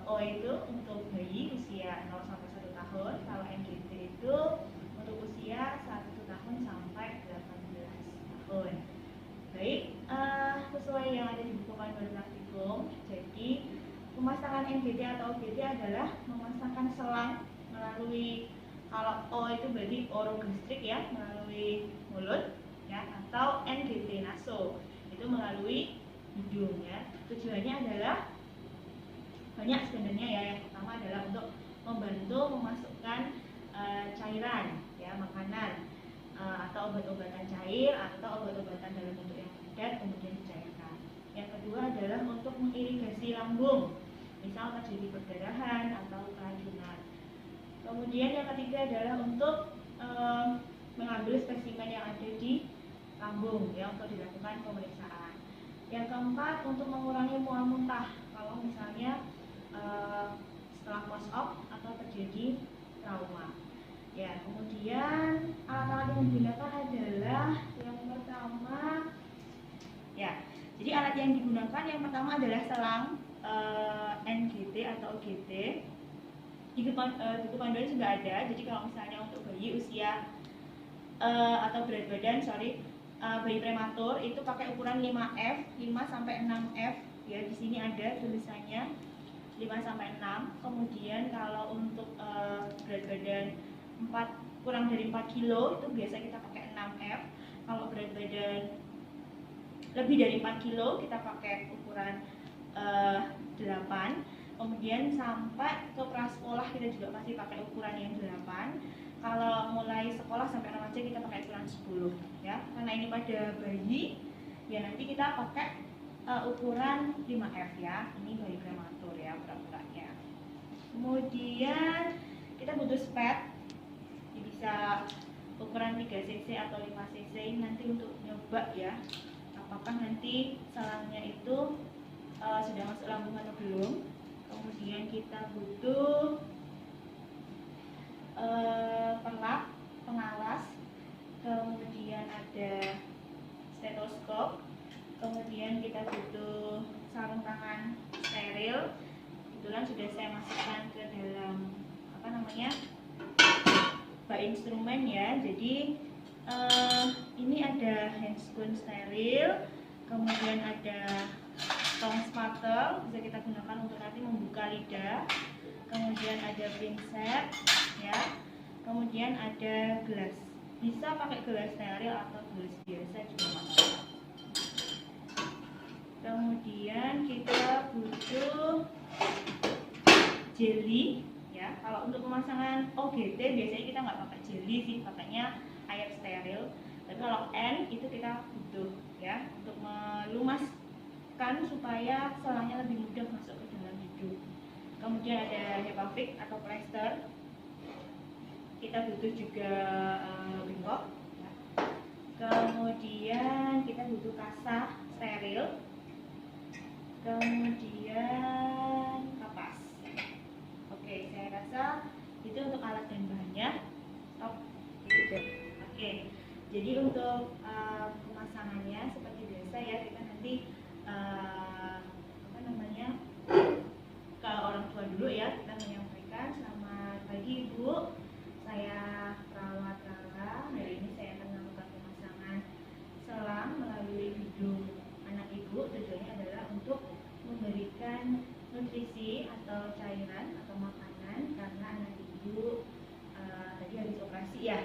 O itu untuk bayi usia 0 sampai 1 tahun, kalau NGT itu untuk usia 1 tahun sampai 18 tahun. Baik, sesuai yang ada di buku panduan praktikum, jadi pemasangan NGT atau OGT adalah memasangkan selang melalui, kalau O itu berarti orogastrik ya, melalui mulut ya, atau NGT naso itu melalui hidung ya. Tujuannya adalah banyak sebenarnya ya. Yang pertama adalah untuk membantu memasukkan cairan ya, makanan atau obat-obatan cair atau obat-obatan dalam bentuk yang padat kemudian dicairkan. Yang kedua adalah untuk mengirigasi lambung, misal terjadi perdarahan atau keracunan. Kemudian yang ketiga adalah untuk mengambil spesimen yang ada di lambung ya, untuk dilakukan pemeriksaan. Yang keempat untuk mengurangi mual muntah kalau misalnya setelah post op atau terjadi trauma. Ya, kemudian alat-alat yang digunakan adalah yang pertama ya. Jadi alat yang digunakan yang pertama adalah selang NGT atau OGT. Di buku panduan juga ada. Jadi kalau misalnya untuk bayi usia atau berat badan, bayi prematur itu pakai ukuran 5F, 5 sampai 6F ya. Di sini ada tulisannya 5 sampai 6. Kemudian kalau untuk berat badan kurang dari 4 kilo itu biasa kita pakai 6F. Kalau berat badan lebih dari 4 kilo kita pakai ukuran 8. Kemudian sampai ke prasekolah kita juga pasti pakai ukuran yang 8. Kalau mulai sekolah sampai remaja kita pakai ukuran 10 ya. Karena ini pada bayi ya, nanti kita pakai ukuran 5F ya. Ini bayi prematur ya, pura-puranya. Kemudian kita butuh spet, bisa ukuran 3 cc atau 5 cc nanti untuk nyoba ya, apakah nanti selangnya itu sudah masuk lambung atau belum. Kemudian kita butuh perlak pengawas, kemudian ada stetoskop, kemudian kita butuh sarung tangan steril. Kebetulan sudah saya masukkan ke dalam bak instrumen ya. Jadi ini ada handscoon steril, kemudian ada tong spatel bisa kita gunakan untuk nanti membuka lidah, kemudian ada pinset ya, kemudian ada gelas, bisa pakai gelas steril atau gelas biasa juga masalah. Kemudian kita butuh jelly ya. Kalau untuk pemasangan OGT biasanya kita nggak pakai jelly sih, pakainya air steril. Tapi kalau N itu kita butuh ya, untuk melumaskan supaya selangnya lebih mudah masuk ke dalam hidung. Kemudian ada Hepavic atau plester. Kita butuh juga bengkok ya. Kemudian kita butuh kasa steril. Kemudian kapas. Oke, saya rasa itu untuk alat dan bahannya. Stop. Oke, jadi untuk pemasangannya seperti biasa ya, kita nanti ke orang tua dulu ya, kita menyampaikan selamat pagi Ibu, saya perawat Rara. Hari ini saya akan melakukan pemasangan selang melalui hidung anak Ibu. Tujuannya adalah untuk memberikan nutrisi atau cairan atau makanan karena anak Ibu tadi habis operasi ya.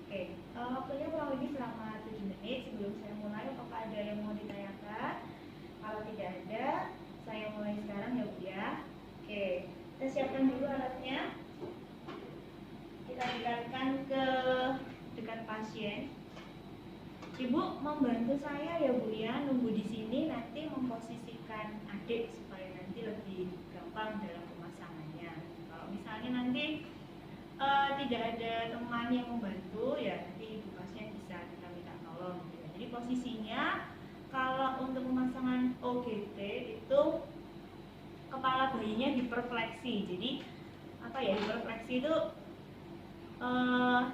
Oke, waktunya kurang lebih selama 7 menit. Sebelum saya mulai, apakah ada yang mau ditanyakan? Kalau tidak ada, saya mulai sekarang ya Bu ya. Oke, kita siapkan dulu alatnya. Kita dekatkan ke dekat pasien. Ibu membantu saya ya Bu ya, nunggu di sini, nanti memposisikan adik supaya nanti lebih gampang dalam pemasangannya. Kalau misalnya nanti tidak ada teman yang membantu ya, nanti ibu pasien bisa kita minta tolong gitu. Jadi posisinya kalau untuk pemasangan OGT itu kepala bayinya hiperfleksi. Jadi hiperfleksi itu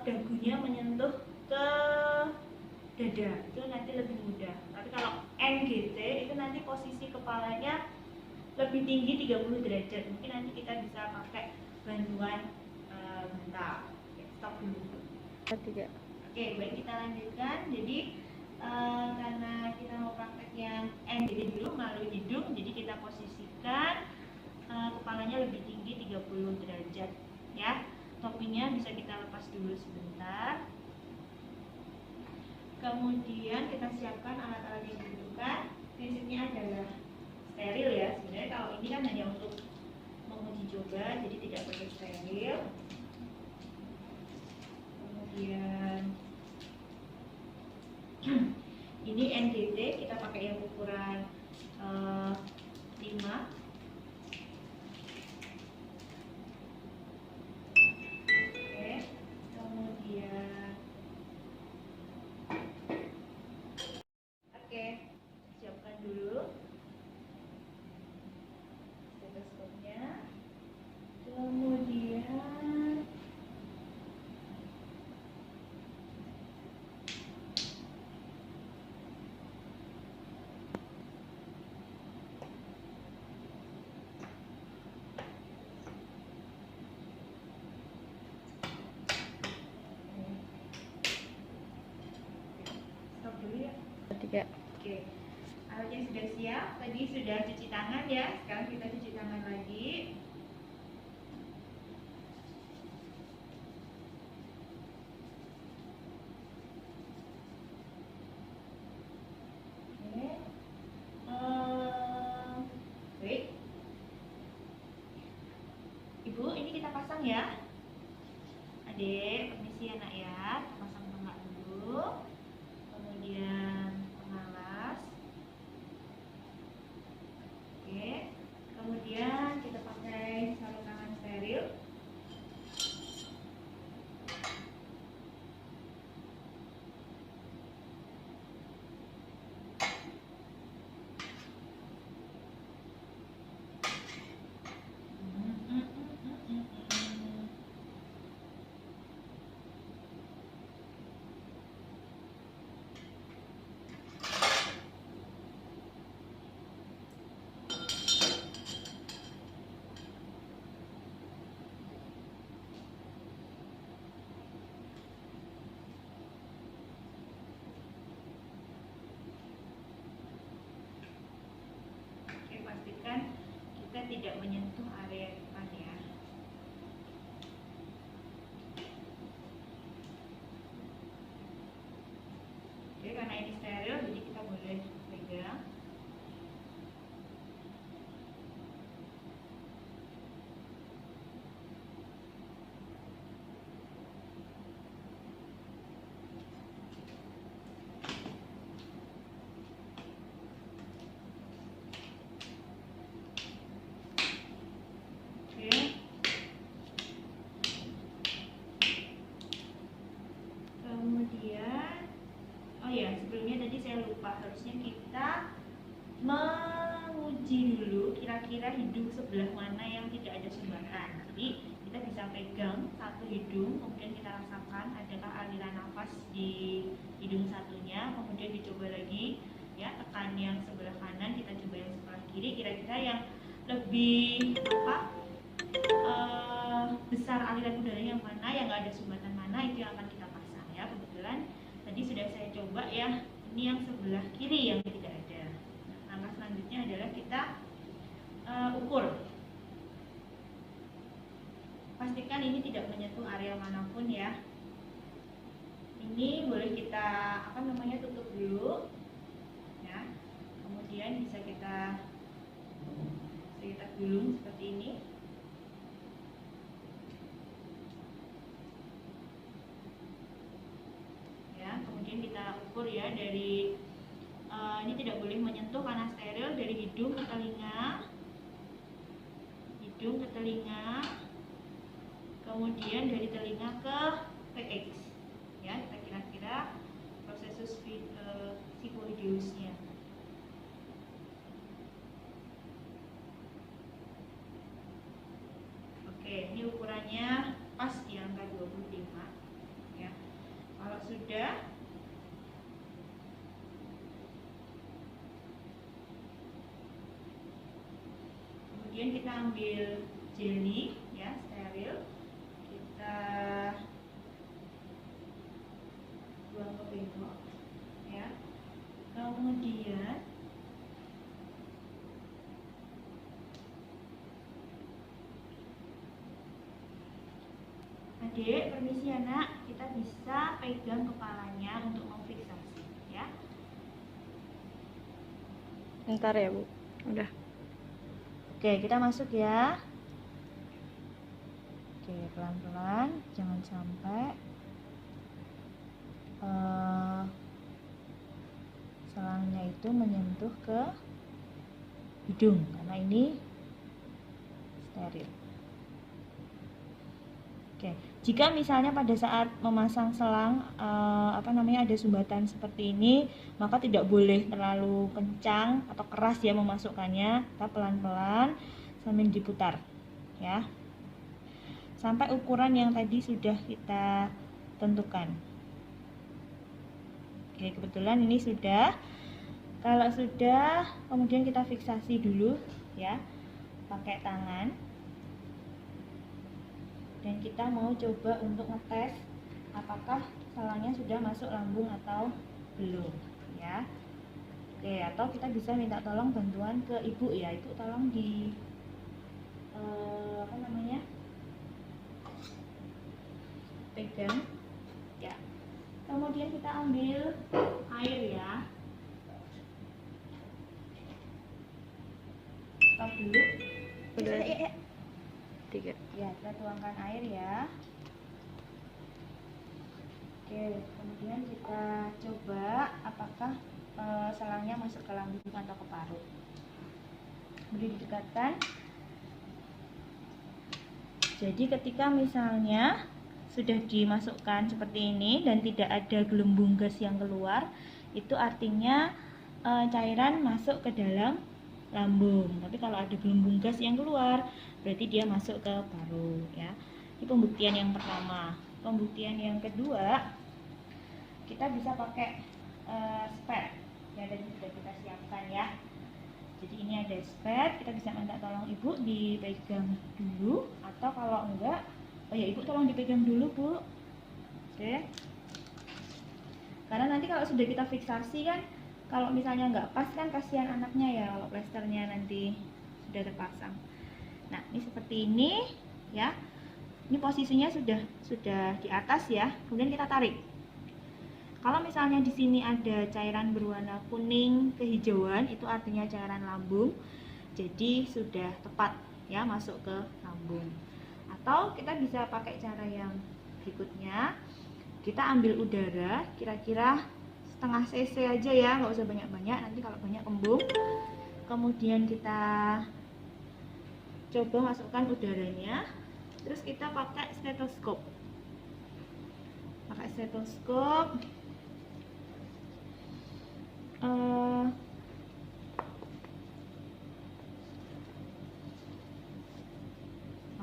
dagunya menyentuh ke dada, itu nanti lebih mudah. Tapi kalau NGT itu nanti posisi kepalanya lebih tinggi 30 derajat. Mungkin nanti kita bisa pakai bantuan bantal. Stop dulu. Oke, baik, kita lanjutkan. Jadi karena kita mau praktek yang NDD dulu melalui hidung, jadi kita posisikan kepalanya lebih tinggi 30 derajat ya. Topinya bisa kita lepas dulu sebentar. Kemudian kita siapkan alat-alat yang dibutuhkan. Prinsipnya adalah steril ya. Sebenarnya kalau ini kan hanya untuk menguji coba, jadi tidak perlu steril. Kemudian ini NDT, kita pakai yang ukuran 5. Siapkan dulu stetoskopnya. Kemudian stop dulu ya. Oke. Alatnya sudah siap, tadi sudah cuci tangan ya, sekarang kita cuci tangan lagi. Oke. Baik. Ibu, ini kita pasang ya. Adik, permisi ya nak ya, pasang tengah dulu. Kemudian pengalas. Oke, kemudian kita pakai sarung tangan steril. Pastikan kita tidak menyentuh area depan ya. Oke, karena ini steril jadi kita boleh pegang. Sebelumnya tadi saya lupa, harusnya kita menguji dulu kira-kira hidung sebelah mana yang tidak ada sumbatan. Jadi kita bisa pegang satu hidung, kemudian kita rasakan adakah aliran nafas di hidung satunya, kemudian dicoba lagi ya, tekan yang sebelah kanan, kita coba yang sebelah kiri, kira-kira yang lebih besar aliran udara yang mana, yang nggak ada sumbatan mana, itu yang akan kita pasang ya. Kebetulan tadi sudah saya coba ya, ini yang sebelah kiri yang tidak ada. Langkah selanjutnya adalah kita ukur. Pastikan ini tidak menyentuh area manapun ya. Ini boleh kita tutup dulu ya. Kemudian bisa kita gulung seperti ini. Kemudian kita ukur ya dari ini tidak boleh menyentuh karena steril, dari hidung ke telinga, kemudian dari telinga ke PX ya, kita kira-kira proses psikoideusnya. Oke, ini ukurannya pas di angka 25 ya. Kalau sudah, Kemudian kita ambil jelly ya, steril. Kita buang ke bengkok ya. Kemudian Adik, permisi anak, kita bisa pegang kepalanya untuk memfiksasi ya. Bentar ya Bu, udah. Oke, kita masuk ya. Oke, pelan-pelan, jangan sampai selangnya itu menyentuh ke hidung karena ini steril. Oke, jika misalnya pada saat memasang selang ada sumbatan seperti ini, maka tidak boleh terlalu kencang atau keras ya memasukkannya. Kita pelan-pelan sambil diputar ya. Sampai ukuran yang tadi sudah kita tentukan. Oke, kebetulan ini sudah. Kalau sudah, kemudian kita fiksasi dulu ya, pakai tangan. Dan kita mau coba untuk ngetes apakah selangnya sudah masuk lambung atau belum ya. Oke, atau kita bisa minta tolong bantuan ke ibu ya, ibu tolong di pegang ya. Kemudian kita ambil air ya, stop dulu. Udah. Ya. 3. Ya, kita tuangkan air ya. Oke, kemudian kita coba apakah selangnya masuk ke lambung atau ke paru. Kemudian didekatkan. Jadi ketika misalnya sudah dimasukkan seperti ini dan tidak ada gelembung gas yang keluar, itu artinya cairan masuk ke dalam lambung. Tapi kalau ada gelembung gas yang keluar, berarti dia masuk ke paru ya. Ini pembuktian yang pertama. Pembuktian yang kedua, kita bisa pakai spet ya, tadi sudah kita siapkan ya. Jadi ini ada spet, kita bisa minta tolong ibu dipegang dulu, atau kalau enggak, oh ya ibu tolong dipegang dulu Bu. Oke. Karena nanti kalau sudah kita fiksasi kan, kalau misalnya nggak pas kan kasihan anaknya ya kalau plesternya nanti sudah terpasang. Nah, ini seperti ini ya. Ini posisinya sudah di atas ya. Kemudian kita tarik. Kalau misalnya di sini ada cairan berwarna kuning kehijauan, itu artinya cairan lambung. Jadi sudah tepat ya masuk ke lambung. Atau kita bisa pakai cara yang berikutnya. Kita ambil udara kira-kira setengah cc aja ya, nggak usah banyak-banyak, nanti kalau banyak kembung. Kemudian kita coba masukkan udaranya, terus kita pakai stetoskop.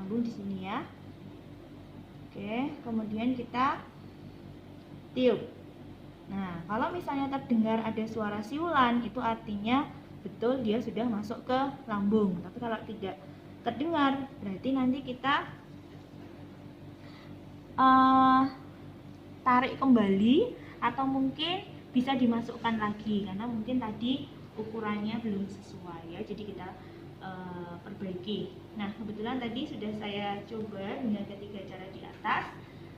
Lambung di sini ya. Oke, kemudian kita tiup. Nah, kalau misalnya terdengar ada suara siulan, itu artinya betul dia sudah masuk ke lambung. Tapi kalau tidak terdengar, berarti nanti kita tarik kembali, atau mungkin bisa dimasukkan lagi karena mungkin tadi ukurannya belum sesuai ya. Jadi kita perbaiki. Nah, kebetulan tadi sudah saya coba dengan ketiga cara di atas,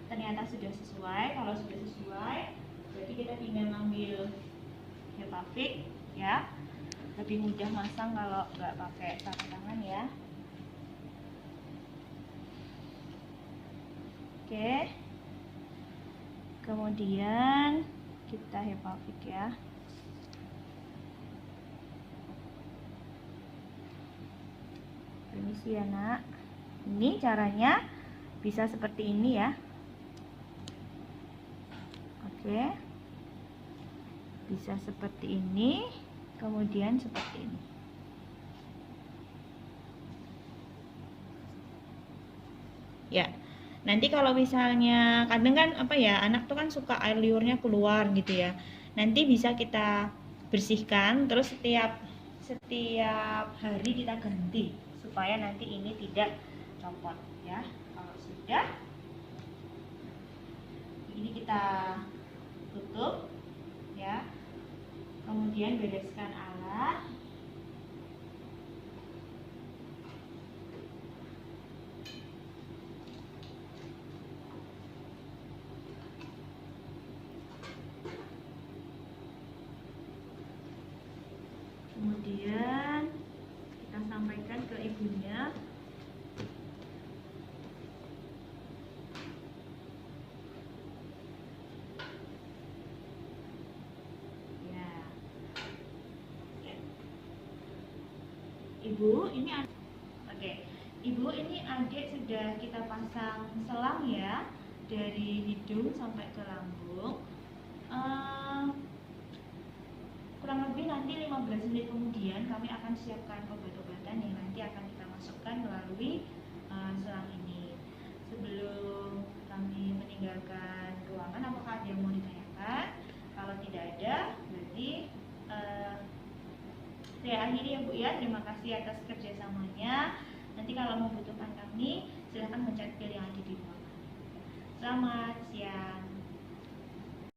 ternyata sudah sesuai. Kalau sudah sesuai, berarti kita tinggal ambil Hepafik ya, lebih mudah masang kalau nggak pakai sarung tangan ya. Oke, kemudian kita Hepafik ya. Permisi ya nak, ini caranya bisa seperti ini ya. Oke, bisa seperti ini, kemudian seperti ini. Ya, nanti kalau misalnya kadang kan anak tuh kan suka air liurnya keluar gitu ya. Nanti bisa kita bersihkan, terus setiap hari kita ganti supaya nanti ini tidak copot ya. Kalau sudah, ini kita tutup ya. Kemudian bereskan alat. Kemudian kita sampaikan ke ibunya. Ya. Ibu, ini oke. Ibu, ini adik sudah kita pasang selang ya, dari hidung sampai ke lambung. Kurang lebih nanti 15 menit kemudian kami akan siapkan obat-obatan yang nanti akan kita masukkan melalui selang ini. Sebelum kami meninggalkan ruangan, apakah ada yang mau ditanyakan? Kalau tidak ada, berarti saya akhiri ya Bu ya. Terima kasih atas kerjasamanya. Nanti kalau membutuhkan kami, silahkan mencet pil yang ada di ruangan. Selamat siang.